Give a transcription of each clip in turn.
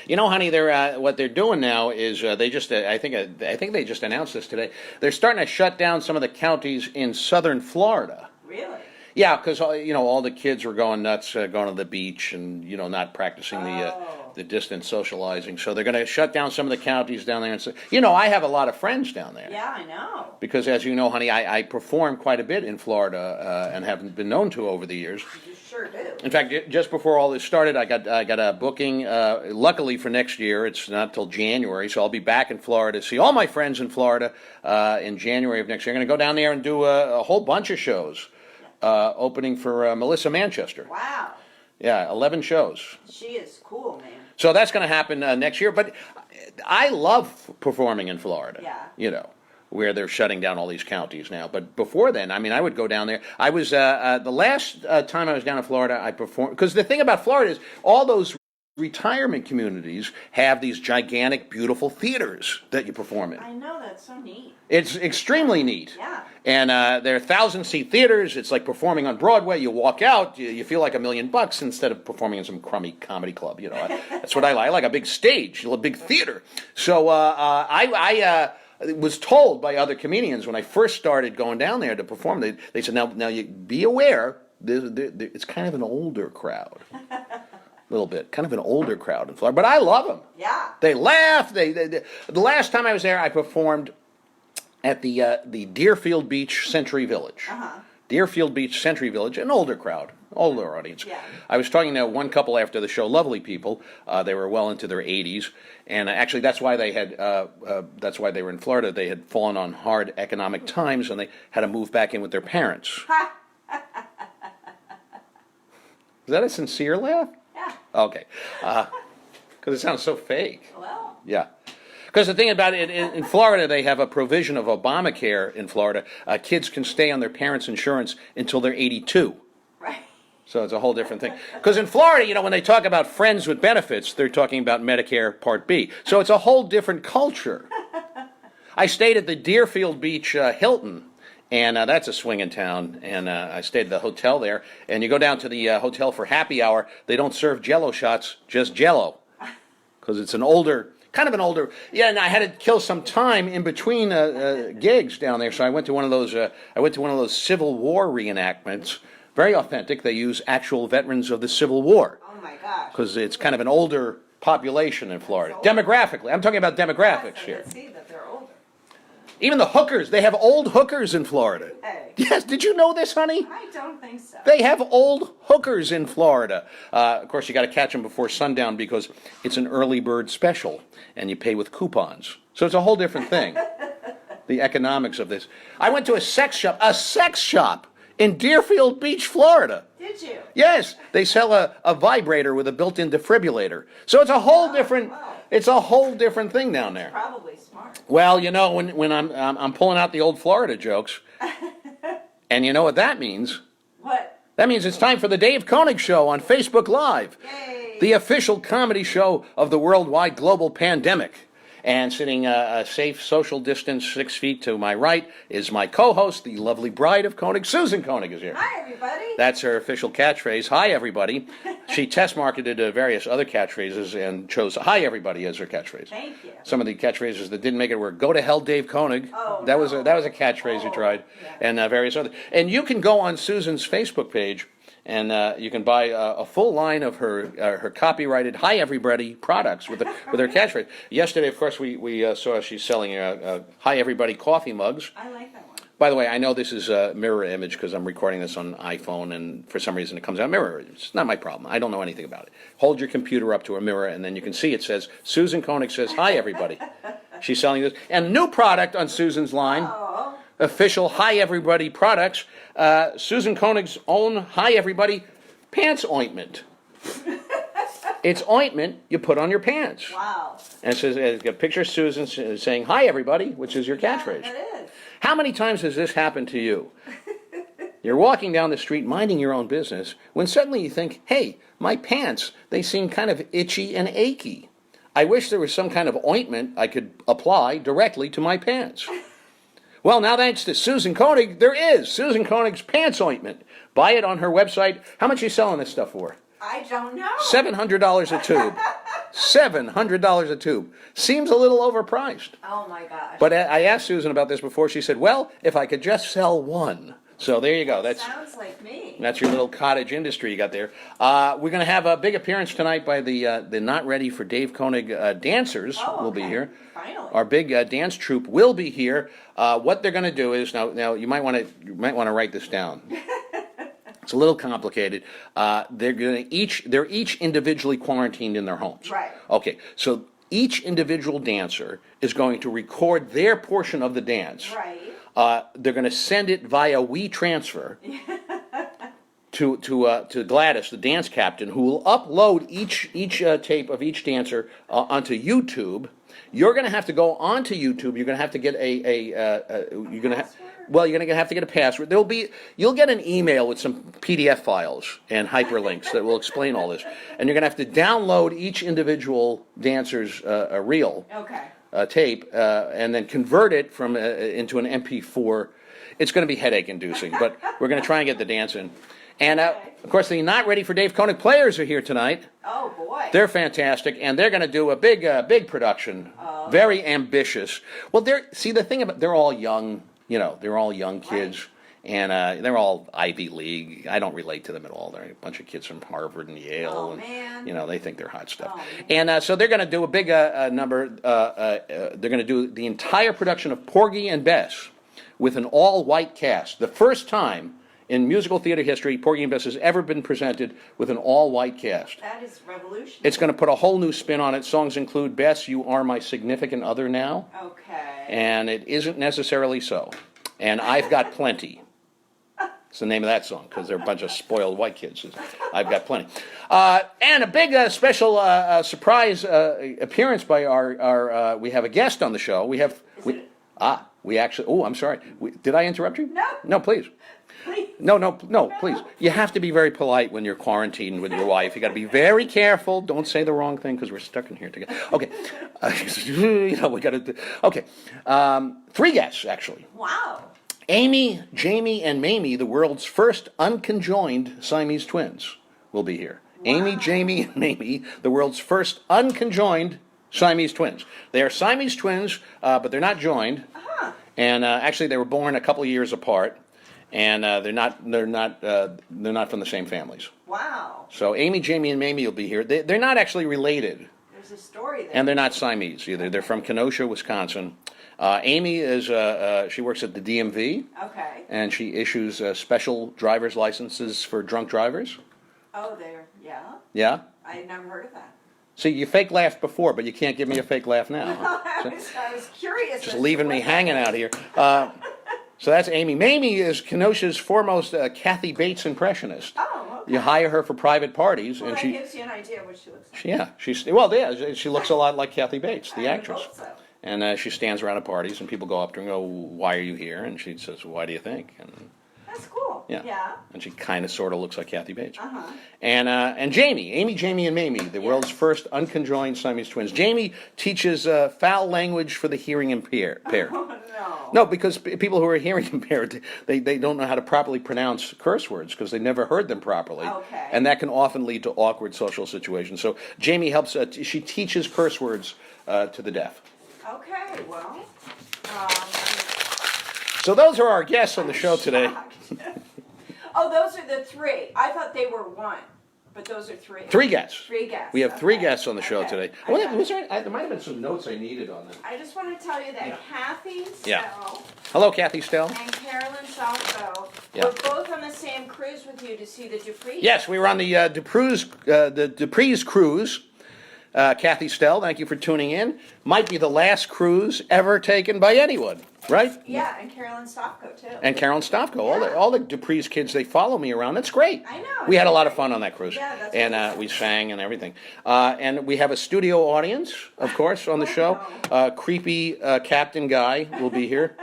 You know, honey, they're what they're doing now is they just I think they just announced this today. They're starting to shut down some of the counties in southern Florida. Really? Yeah, because all the kids were going nuts, going to the beach, and not practicing the distance socializing. So they're going to shut down some of the counties down there. And so, I have a lot of friends down there. Yeah, I know. Because as you know, honey, I perform quite a bit in Florida and have been known to over the years. You sure do. In fact, just before all this started, I got a booking. Luckily for next year, it's not till January, so I'll be back in Florida to see all my friends in Florida in January of next year. I'm going to go down there and do a whole bunch of shows. Opening for Melissa Manchester. Wow. Yeah, 11 shows. She is cool, man. So that's going to happen next year. But I love performing in Florida. Yeah. Where they're shutting down all these counties now. But before then, I mean, I would go down there. I was, the last time I was down in Florida, I performed. Because the thing about Florida is all those retirement communities have these gigantic, beautiful theaters that you perform in. I know, that's so neat. It's extremely neat. Yeah. And they're 1,000-seat theaters. It's like performing on Broadway. You walk out, you feel like $1 million instead of performing in some crummy comedy club. That's what I like. I like a big stage, a big theater. So I was told by other comedians when I first started going down there to perform. They said, now you be aware. It's kind of an older crowd. A little bit, kind of an older crowd in Florida, but I love them. Yeah. They laugh. The last time I was there, I performed at the Deerfield Beach Century Village. Deerfield Beach Century Village, an older crowd, older audience. Yeah. I was talking to one couple after the show, lovely people. They were well into their 80s, and actually that's why they had that's why they were in Florida. They had fallen on hard economic times, and they had to move back in with their parents. Is that a sincere laugh? Yeah. Okay, because it sounds so fake. Well. Yeah. Because the thing about it, in Florida, they have a provision of Obamacare in Florida. Kids can stay on their parents' insurance until they're 82. Right. So it's a whole different thing. Because in Florida, when they talk about friends with benefits, they're talking about Medicare Part B. So it's a whole different culture. I stayed at the Deerfield Beach Hilton. And that's a swinging town, and I stayed at the hotel there. And you go down to the hotel for happy hour, they don't serve Jell-O shots, just Jell-O. Because it's kind of an older, and I had to kill some time in between gigs down there. So I went to one of those Civil War reenactments, very authentic. They use actual veterans of the Civil War. Oh my gosh. Because it's kind of an older population in Florida. Demographically, I'm talking about demographics here. See that they're older. Even the hookers, they have old hookers in Florida. Hey. Yes, did you know this, honey? I don't think so. They have old hookers in Florida. Of course, you got to catch them before sundown because it's an early bird special, and you pay with coupons. So it's a whole different thing. The economics of this. I went to a sex shop in Deerfield Beach, Florida. Did you? Yes, they sell a vibrator with a built-in defibrillator. So it's a whole different. Wow. It's a whole different thing down there. Probably smart. Well, when I'm pulling out the old Florida jokes, and you know what that means? What? That means it's time for the Dave Konig Show on Facebook Live, Yay. the official comedy show of the worldwide global pandemic. And sitting a safe social distance 6 feet to my right is my co-host, the lovely bride of Konig, Susan Konig is here. Hi, everybody. That's her official catchphrase, hi everybody. She test marketed various other catchphrases and chose hi everybody as her catchphrase. Thank you. Some of the catchphrases that didn't make it were go to hell Dave Konig. Oh, that no. was a catchphrase you tried. Yeah. And various other. And you can go on Susan's Facebook page and you can buy a full line of her copyrighted hi everybody products with her catchphrase. Yesterday, of course, we saw she's selling hi everybody coffee mugs. I like that one. By the way, I know this is a mirror image because I'm recording this on iPhone, and for some reason it comes out mirror. It's not my problem. I don't know anything about it. Hold your computer up to a mirror, and then you can see it says, Susan Konig says, hi, everybody. She's selling this. And a new product on Susan's line, official hi, everybody products, Susan Konig's own hi, everybody pants ointment. It's ointment you put on your pants. Wow. And it says, it's got a picture of Susan saying, hi, everybody, which is your catchphrase. Yeah, it is. How many times has this happened to you? You're walking down the street minding your own business when suddenly you think, hey, my pants, they seem kind of itchy and achy. I wish there was some kind of ointment I could apply directly to my pants. Well, now thanks to Susan Konig, there is Susan Konig's pants ointment. Buy it on her website. How much are you selling this stuff for? I don't know. $700 a tube. $700 a tube. Seems a little overpriced. Oh my gosh. But I asked Susan about this before. She said, well, if I could just sell one. So there you go. Sounds like me. That's your little cottage industry you got there. We're going to have a big appearance tonight by the Not Ready for Dave Konig dancers. Oh, Will be okay. here. Finally. Our big dance troupe will be here. What they're going to do is now you might want to write this down. It's a little complicated. They're each individually quarantined in their homes. Right. Okay. So each individual dancer is going to record their portion of the dance. Right. They're going to send it via WeTransfer to Gladys, the dance captain, who will upload each tape of each dancer onto YouTube. You're going to have to go onto YouTube. You're going to have to get you're going to have to get a password. You'll get an email with some PDF files and hyperlinks that will explain all this, and you're going to have to download each individual dancer's reel. Okay. Tape and then convert it into an MP4. It's going to be headache-inducing, but we're going to try and get the dance in. And of course, the Not Ready for Dave Konig players are here tonight. Oh boy. They're fantastic, and they're going to do a big production, very ambitious. Well, they're all young. They're all young kids. Right. And they're all Ivy League. I don't relate to them at all. They're a bunch of kids from Harvard and Yale. Oh, and, man. they think they're hot stuff. Oh, And so they're going to do a big number. They're going to do the entire production of Porgy and Bess with an all-white cast. The first time in musical theater history, Porgy and Bess has ever been presented with an all-white cast. That is revolutionary. It's going to put a whole new spin on it. Songs include Bess, You Are My Significant Other Now. Okay. And it isn't necessarily so. And I've Got Plenty. It's the name of that song, because they're a bunch of spoiled white kids. I've got plenty. And a big special surprise appearance by our we have a guest on the show. We actually, I'm sorry. Did I interrupt you? No. No, please. Please. No, please. You have to be very polite when you're quarantined with your wife. You got to be very careful. Don't say the wrong thing, because we're stuck in here together. Okay. We got to. Okay. 3 guests, actually. Wow. Amy, Jamie, and Mamie, the world's first unconjoined Siamese twins, will be here. Wow. Amy, Jamie, and Mamie, the world's first unconjoined Siamese twins. They are Siamese twins, but they're not joined. Uh-huh. And actually, they were born a couple of years apart, and they're not from the same families. Wow. So Amy, Jamie, and Mamie will be here. They're not actually related. There's a story there. And they're not Siamese either. They're from Kenosha, Wisconsin. Amy is she works at the DMV. Okay. And she issues special driver's licenses for drunk drivers. Oh, there. Yeah. Yeah? I never heard of that. See, you fake laughed before, but you can't give me a fake laugh now. I was curious. Just leaving me hanging out here. So that's Amy. Mamie is Kenosha's foremost Kathy Bates impressionist. Oh, okay. You hire her for private parties, Well, and that she, gives you an idea of what she looks like. she looks a lot like Kathy Bates, the I actress. hope so. And she stands around at parties, and people go up to her and go, "Why are you here?" And she says, "Why do you think?" And That's cool. yeah, Yeah. and she kind of sort of looks like Kathy Bates. Uh-huh. And Jamie, Amy, Jamie, and Mamie, the world's first unconjoined Siamese twins. Jamie teaches foul language for the hearing impaired. Oh, no. No, because people who are hearing impaired, they don't know how to properly pronounce curse words because they never heard them properly. Okay. And that can often lead to awkward social situations. So Jamie helps, she teaches curse words to the deaf. Okay, well. So those are our guests on the show today. Oh, those are the 3. I thought they were 1, but those are 3. 3 guests. 3 guests. We have 3 Okay. guests on the show Okay. today. I Well, got there might have been some notes I needed on that. I just want to tell you that Yeah. Kathy Yeah. Stell Hello, Kathy Stell. and Carolyn Salvo Yeah. were both on the same cruise with you to see the Dupree. Yes, we were on the Dupree's cruise. Kathy Stell, thank you for tuning in. Might be the last cruise ever taken by anyone, right? Yeah, and Carolyn Stofko, too. And Carolyn Stofko. Yeah. All the Dupree's kids, they follow me around. That's great. I know. We had a lot of fun on that cruise. Yeah, that's and awesome. we sang and everything. And we have a studio audience, of course, on the show. Creepy Captain Guy will be here.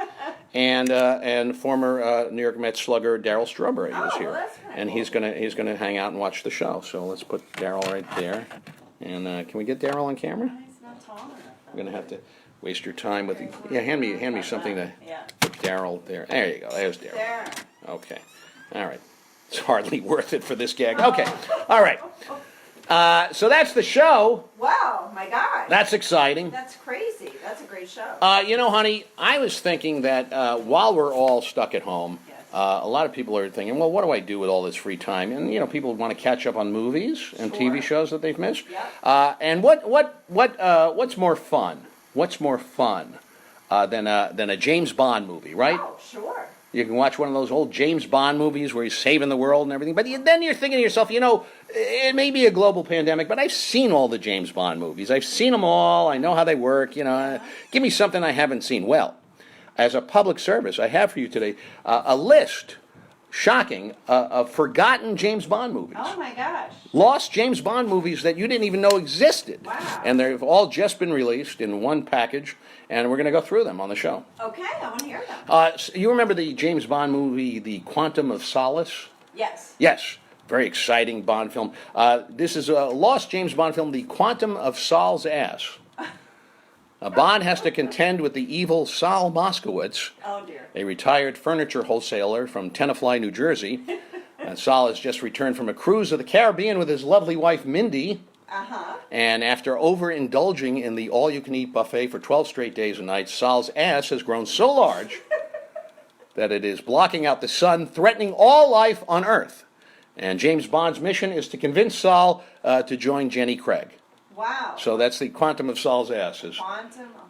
And former New York Mets slugger Darryl Strawberry is here. Well, that's kinda and cool. he's gonna hang out and watch the show. So let's put Darryl right there. And can we get Darryl on camera? He's not tall enough. I'm gonna have to waste your time with. Yeah, hand me something to Yeah. put Darryl there. There you go. There's Darryl. There. Okay. All right. It's hardly worth it for this gag. Okay. All right. So that's the show. Wow, my gosh. That's exciting. That's crazy. That's a great show. Honey, I was thinking that while we're all stuck at home, Yes. a lot of people are thinking, well, what do I do with all this free time? And people want to catch up on movies and Sure. TV shows that they've missed. Yep. And what's more fun? What's more fun than a James Bond movie, right? Oh, sure. You can watch one of those old James Bond movies where he's saving the world and everything. But then you're thinking to yourself, it may be a global pandemic, but I've seen all the James Bond movies. I've seen them all. I know how they work. Give me something I haven't seen. Well, as a public service, I have for you today a list, shocking, of forgotten James Bond movies. Oh, my gosh. Lost James Bond movies that you didn't even know existed. Wow. And they've all just been released in one package, and we're going to go through them on the show. Okay, I want to hear them. So you remember the James Bond movie, The Quantum of Solace? Yes. Yes. Very exciting Bond film. This is a lost James Bond film, The Quantum of Sol's Ass. Bond has to contend with the evil Sol Moskowitz, Oh, dear. a retired furniture wholesaler from Tenafly, New Jersey. Sol has just returned from a cruise of the Caribbean with his lovely wife, Mindy. Uh-huh. And after overindulging in the all-you-can-eat buffet for 12 straight days and nights, Sol's ass has grown so large that it is blocking out the sun, threatening all life on Earth. And James Bond's mission is to convince Sol to join Jenny Craig. Wow. So that's the Quantum of Sol's ass. Quantum of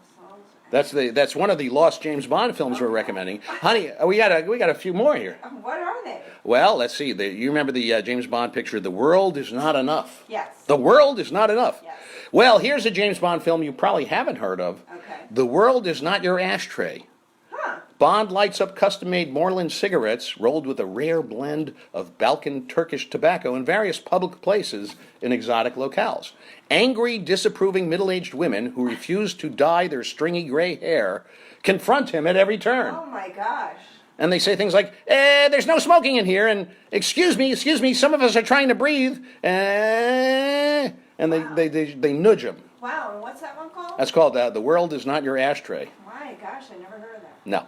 Solace. That's one of the lost James Bond films we're recommending. Honey, we got a few more here. What are they? Well, let's see. You remember the James Bond picture, The World Is Not Enough. Yes. The World Is Not Enough. Yes. Well, here's a James Bond film you probably haven't heard of. Okay. The World Is Not Your Ashtray. Huh. Bond lights up custom-made Moreland cigarettes rolled with a rare blend of Balkan Turkish tobacco in various public places in exotic locales. Angry, disapproving middle-aged women who refuse to dye their stringy gray hair confront him at every turn. Oh, my gosh. And they say things like, there's no smoking in here, and excuse me, some of us are trying to breathe, and they nudge him. Wow, and what's that one called? That's called The World Is Not Your Ashtray. My gosh, I never heard of that. No.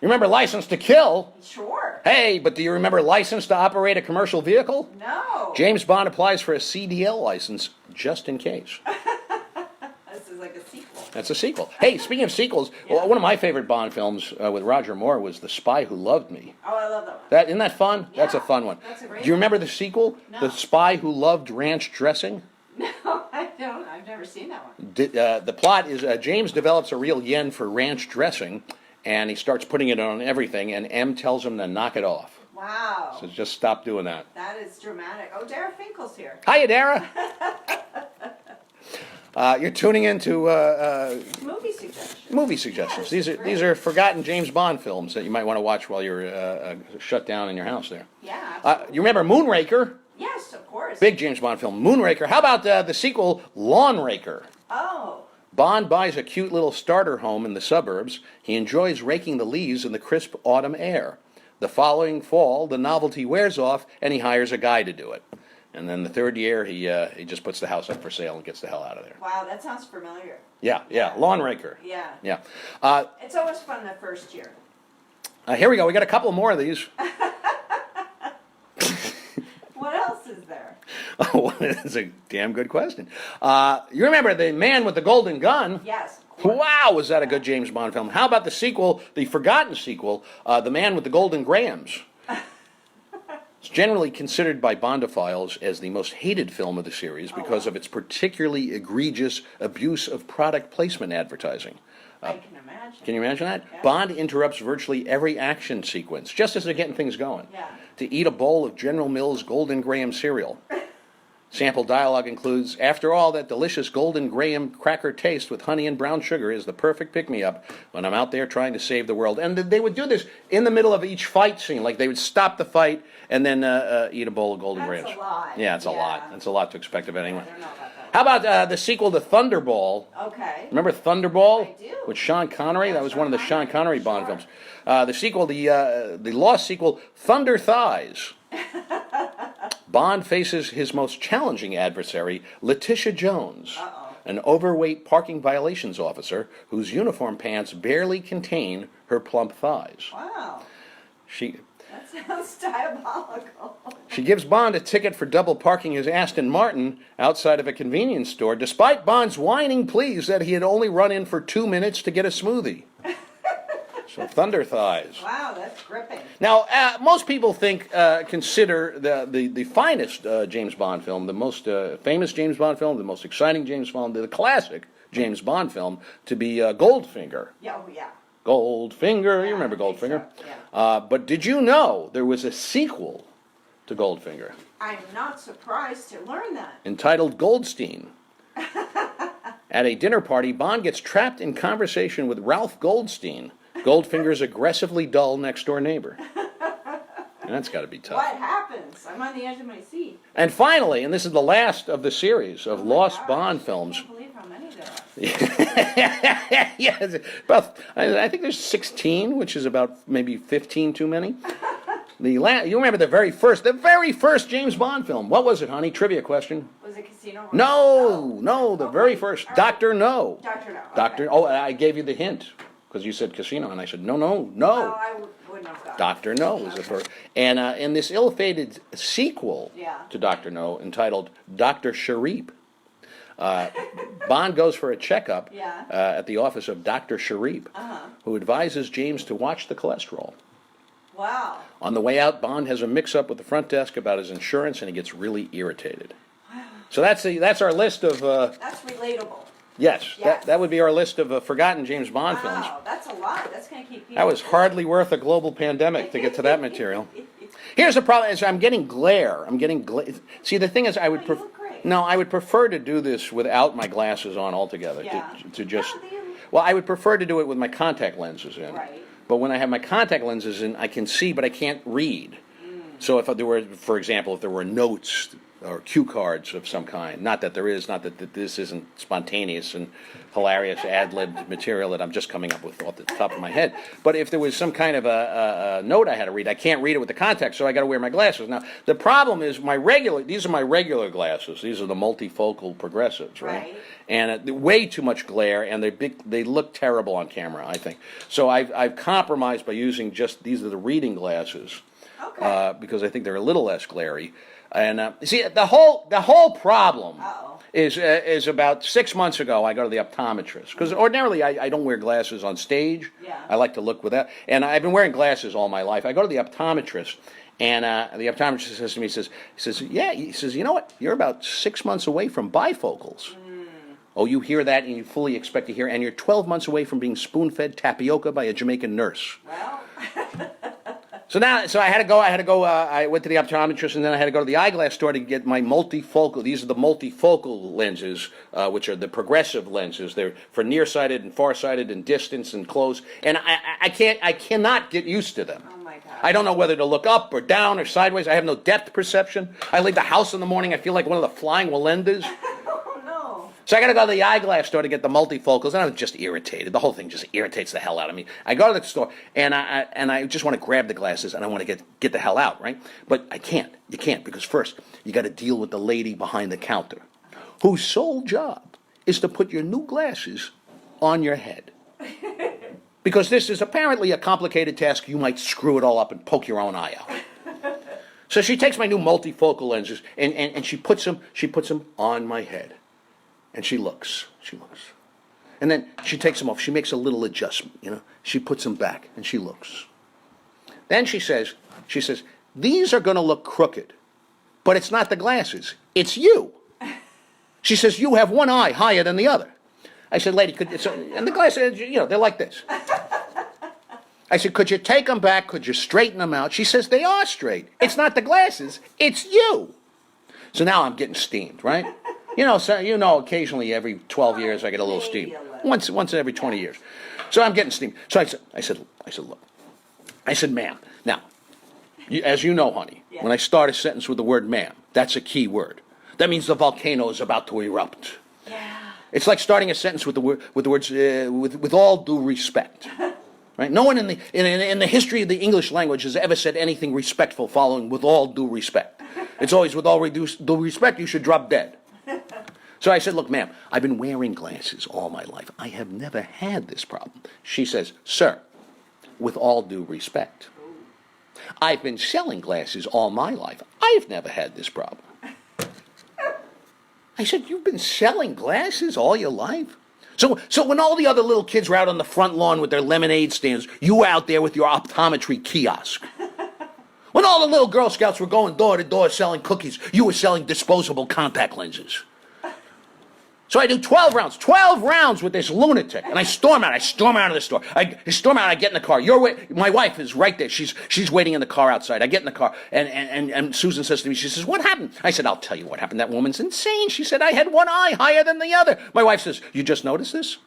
You remember License to Kill? Sure. Hey, but do you remember License to Operate a Commercial Vehicle? No. James Bond applies for a CDL license just in case. This is like a sequel. That's a sequel. Hey, speaking of sequels, one of my favorite Bond films with Roger Moore was The Spy Who Loved Me. Oh, I love that one. Isn't that fun? Yeah, That's a fun one. that's a great Do you one. remember the sequel? No. The Spy Who Loved Ranch Dressing? No, I don't. I've never seen that one. The plot is James develops a real yen for ranch dressing, and he starts putting it on everything, and M tells him to knock it off. Wow. So just stop doing that. That is dramatic. Oh, Dara Finkel's here. Hiya, Dara. You're tuning into Movie suggestions. movie suggestions. Yes, These are forgotten James Bond films that you might want to watch while you're shut down in your house there. Yeah, absolutely. You remember Moonraker? Yes, of course. Big James Bond film. Moonraker. How about the sequel, Lawnraker? Oh. Bond buys a cute little starter home in the suburbs. He enjoys raking the leaves in the crisp autumn air. The following fall, the novelty wears off, and he hires a guy to do it. And then the third year, he just puts the house up for sale and gets the hell out of there. Wow, that sounds familiar. Yeah, Lawnraker. Yeah. Yeah. It's always fun the first year. Here we go. We got a couple more of these. What else is there? Oh, that's a damn good question. You remember The Man with the Golden Gun? Yes. Of course. Wow, was that a good James Bond film? How about the sequel, the forgotten sequel, The Man with the Golden Grahams? It's generally considered by Bondophiles as the most hated film of the series because of its particularly egregious abuse of product placement advertising. I can imagine. Can you imagine that? Yeah. Bond interrupts virtually every action sequence, just as they're getting things going, Yeah. to eat a bowl of General Mills Golden Graham cereal. Sample dialogue includes, after all, that delicious Golden Graham cracker taste with honey and brown sugar is the perfect pick-me-up when I'm out there trying to save the world. And they would do this in the middle of each fight scene. Like, they would stop the fight and then eat a bowl of Golden Grahams. That's a lot. Yeah, it's a lot. It's a lot to expect of anyone. I don't know about that. How about the sequel to Thunderball? Okay. Remember Thunderball? I do. With Sean Connery? Yeah, That was one of the Sean Sean Connery Connery, Bond sure. films. The sequel, the lost sequel, Thunder Thighs. Bond faces his most challenging adversary, Letitia Jones, an overweight parking violations officer whose uniform pants barely contain her plump thighs. Wow. She, That sounds diabolical. She gives Bond a ticket for double parking his Aston Martin outside of a convenience store, despite Bond's whining pleas that he had only run in for 2 minutes to get a smoothie. So thunder thighs. Wow, that's gripping. Now, most people consider the finest James Bond film, the most famous James Bond film, the most exciting James Bond, the classic James Bond film, to be Goldfinger. Yeah, oh yeah. Goldfinger, you Yeah, remember I think Goldfinger? so, yeah. But did you know there was a sequel to Goldfinger I'm not surprised to learn that. entitled Goldstein? At a dinner party, Bond gets trapped in conversation with Ralph Goldstein, Goldfinger's aggressively dull next-door neighbor. And that's got to be tough. What happens? I'm on the edge of my seat. And finally, and this is the last of the series of Oh my lost gosh, Bond I films. can't believe how many there are. Yes, about, I think there's 16, which is about maybe 15 too many. You remember the very first James Bond film. What was it, honey? Trivia question. Was it Casino Royale? No, the very first. All right. Dr. No. Dr. No. Doctor. Okay. Oh, I gave you the hint because you said casino, and I said no. Well, I wouldn't have gotten Dr. No was the first. And in this ill-fated sequel Yeah. to Dr. No, entitled Dr. Sharif, Bond goes for a checkup Yeah. at the office of Dr. Sharif, who advises James to watch the cholesterol. Wow. On the way out, Bond has a mix-up with the front desk about his insurance, and he gets really irritated. So that's our list of... That's relatable. Yes, Yes. that would be our list of forgotten James Bond films. Wow, that's a lot. That's going to keep people... That was hardly worth a global pandemic to get to that material. Here's the problem: is I'm getting glare. See, the thing is, I would Oh, you look great. no, I would prefer to do this without my glasses on altogether. Yeah. To just No, you- well, I would prefer to do it with my contact lenses in. Right. But when I have my contact lenses in, I can see, but I can't read. So if there were, for example, if there were notes or cue cards of some kind, not that this isn't spontaneous and hilarious ad-libbed material that I'm just coming up with off the top of my head, but if there was some kind of a note I had to read, I can't read it with the contacts, so I got to wear my glasses. Now, the problem is these are my regular glasses. These are the multifocal progressives, right? Right. And way too much glare, and they look terrible on camera, I think. So I've compromised by using these are the reading glasses. Okay. Because I think they're a little less glary. And see, the whole problem Uh-oh. is about 6 months ago. I go to the optometrist because ordinarily I don't wear glasses on stage. Yeah. I like to look without, and I've been wearing glasses all my life. I go to the optometrist, and the optometrist says to me, he says, you know what? You're about 6 months away from bifocals. Oh, you hear that, and you fully expect to hear, and you're 12 months away from being spoon-fed tapioca by a Jamaican nurse. Well, So I had to go. I went to the optometrist, and then I had to go to the eyeglass store to get my multifocal. These are the multifocal lenses, which are the progressive lenses. They're for nearsighted and farsighted, and distance and close. And I cannot get used to them. oh my God. I don't know whether to look up or down or sideways. I have no depth perception. I leave the house in the morning. I feel like one of the flying Walendas. Oh no. So I got to go to the eyeglass store to get the multifocals, and I was just irritated. The whole thing just irritates the hell out of me. I go to the store, and I just want to grab the glasses, and I want to get the hell out, right? But I can't. You can't, because first, you got to deal with the lady behind the counter, whose sole job is to put your new glasses on your head. Because this is apparently a complicated task. You might screw it all up and poke your own eye out. So she takes my new multifocal lenses, and she puts them on my head. And she looks. And then she takes them off. She makes a little adjustment, She puts them back, and she looks. Then she says, these are going to look crooked, but it's not the glasses. It's you. She says, you have one eye higher than the other. I said, lady, and the glasses, they're like this. I said, could you take them back? Could you straighten them out? She says, they are straight. It's not the glasses. It's you. So now I'm getting steamed, right? Occasionally every 12 years I get a little steam. Once every 20 years. So I'm getting steam. So I said, look. I said, ma'am. Now, as you know, honey, Yeah. when I start a sentence with the word ma'am, that's a key word. That means the volcano is about to erupt. Yeah. It's like starting a sentence with the words with all due respect. Right? No one in the history of the English language has ever said anything respectful following with all due respect. It's always with all due respect, you should drop dead. So I said, look, ma'am, I've been wearing glasses all my life. I have never had this problem. She says, sir, with all due respect, I've been selling glasses all my life. I've never had this problem. I said, you've been selling glasses all your life? So when all the other little kids were out on the front lawn with their lemonade stands, you were out there with your optometry kiosk. When all the little Girl Scouts were going door to door selling cookies, you were selling disposable contact lenses. So I do 12 rounds with this lunatic, and I storm out of the store. I get in the car. My wife is right there. She's waiting in the car outside. I get in the car, and Susan says to me, she says, what happened? I said, I'll tell you what happened. That woman's insane. She said, I had one eye higher than the other. My wife says, you just noticed this?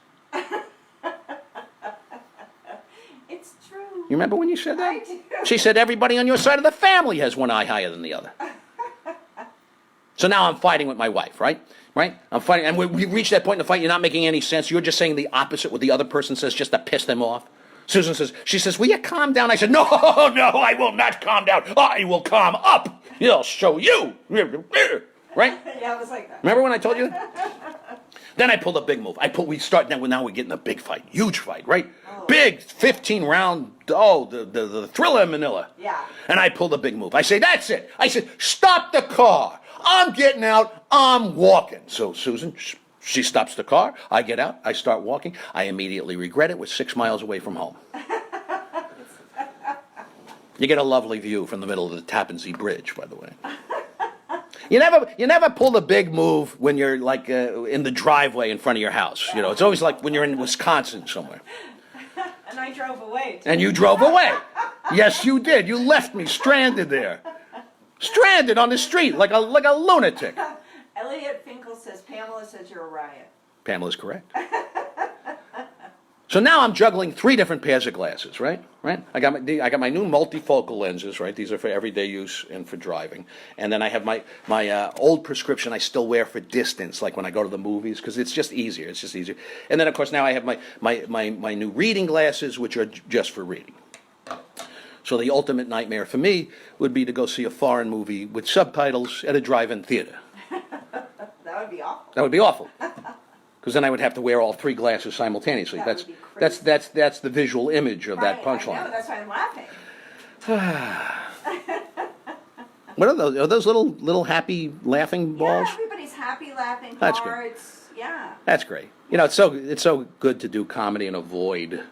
It's true. You remember when you said that? I do. She said, everybody on your side of the family has one eye higher than the other. So now I'm fighting with my wife, right? I'm fighting, and we reach that point in the fight, you're not making any sense. You're just saying the opposite what the other person says just to piss them off. Susan says, will you calm down? I said, no, I will not calm down. I will calm up. I'll show you. Right? Yeah, it was like that. Remember when I told you that? Then I pulled a big move. Now we're getting a big fight. Huge fight, right? Oh. Big 15-round, the Thriller in Manila. Yeah. And I pulled a big move. I say, that's it. I said, stop the car. I'm getting out. I'm walking. So Susan, she stops the car. I get out. I start walking. I immediately regret it. We're 6 miles away from home. You get a lovely view from the middle of the Tappan Zee Bridge, by the way. You never pull the big move when you're like in the driveway in front of your house. It's always like when you're in Wisconsin somewhere. And I drove away. And you drove away. Yes, you did. You left me stranded there. Stranded on the street like a lunatic. Elliot Finkel says, Pamela says you're a riot. Pamela's correct. So now I'm juggling 3 different pairs of glasses, right? I got my new multifocal lenses, right? These are for everyday use and for driving. And then I have my old prescription I still wear for distance, like when I go to the movies, because it's just easier. And then of course now I have my new reading glasses, which are just for reading. So the ultimate nightmare for me would be to go see a foreign movie with subtitles at a drive-in theater. That would be awful. That would be awful. Because then I would have to wear all 3 glasses simultaneously. That would be crazy. That's the visual image of that punchline. I know, that's why I'm laughing. What are those? Are those little happy laughing balls? Yeah, everybody's happy, laughing, That's good. hearts. Yeah. That's great. It's so good to do comedy and avoid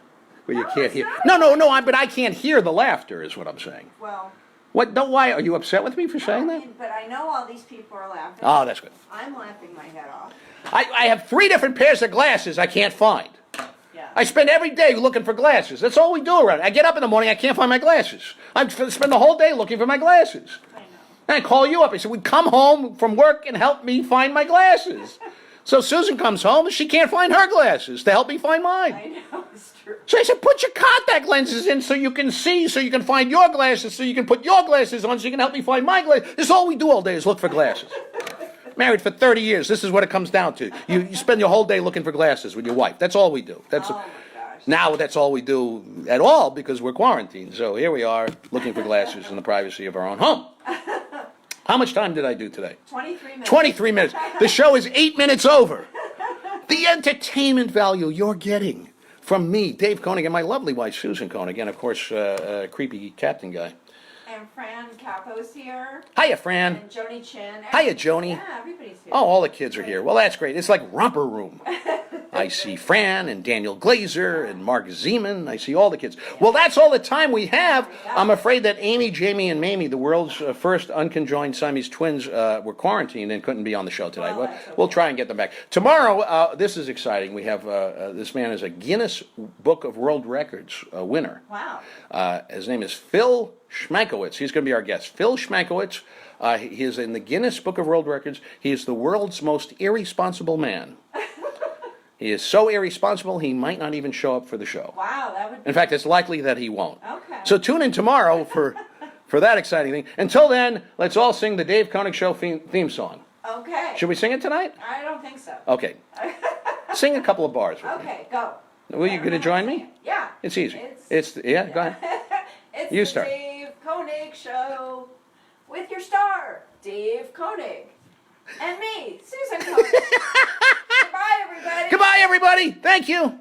where you No, can't it's hear. not. No, but I can't hear the laughter is what I'm saying. Well, What? Don't why are you upset with me for saying that? but I know all these people are laughing. Oh, that's good. I'm laughing my head off. I have 3 different pairs of glasses I can't find. Yeah. I spend every day looking for glasses. That's all we do around. I get up in the morning, I can't find my glasses. I spend the whole day looking for my glasses. I know. And I call you up. I said, "Would come home from work and help me find my glasses." So Susan comes home and she can't find her glasses to help me find mine. I know, it's true. So I said, "Put your contact lenses in so you can see, so you can find your glasses, so you can put your glasses on, so you can help me find my glasses." This is all we do all day is look for glasses. Married for 30 years. This is what it comes down to. You spend your whole day looking for glasses with your wife. That's all we do. Oh my gosh. Now that's all we do at all because we're quarantined. So here we are looking for glasses in the privacy of our own home. How much time did I do today? 23 minutes. 23 minutes. The show is 8 minutes over. The entertainment value you're getting from me, Dave Konig, and my lovely wife, Susan Konig, and of course, creepy captain guy. And Fran Capo's here. Hiya, Fran. And Joni Chin. Hiya, Joni. Yeah, everybody's here. Oh, all the kids are here. Well, that's great. It's like romper room. I see Fran and Daniel Glazer and Mark Zeman. I see all the kids. Well, that's all the time we have. I'm afraid that Amy, Jamie, and Mamie, the world's first unconjoined Siamese twins, were quarantined and couldn't be on the show today. Well, But we'll try and get them back. Tomorrow, this is exciting. We have this man is a Guinness Book of World Records winner. Wow. His name is Phil Schmankowitz. He's going to be our guest. Phil Schmankowitz. He is in the Guinness Book of World Records. He is the world's most irresponsible man. He is so irresponsible, he might not even show up for the show. Wow, that would be... In fact, it's likely that he won't. Okay. So tune in tomorrow for that exciting thing. Until then, let's all sing the Dave Konig Show theme song. Okay. Should we sing it tonight? I don't think so. Okay. Sing a couple of bars with me. Okay, go. Were you going to join me? Yeah. It's easy. Yeah, go ahead. It's You the start. Dave Konig Show with your star, Dave Konig. And me, Susan Konig. Goodbye, everybody. Goodbye, everybody. Thank you.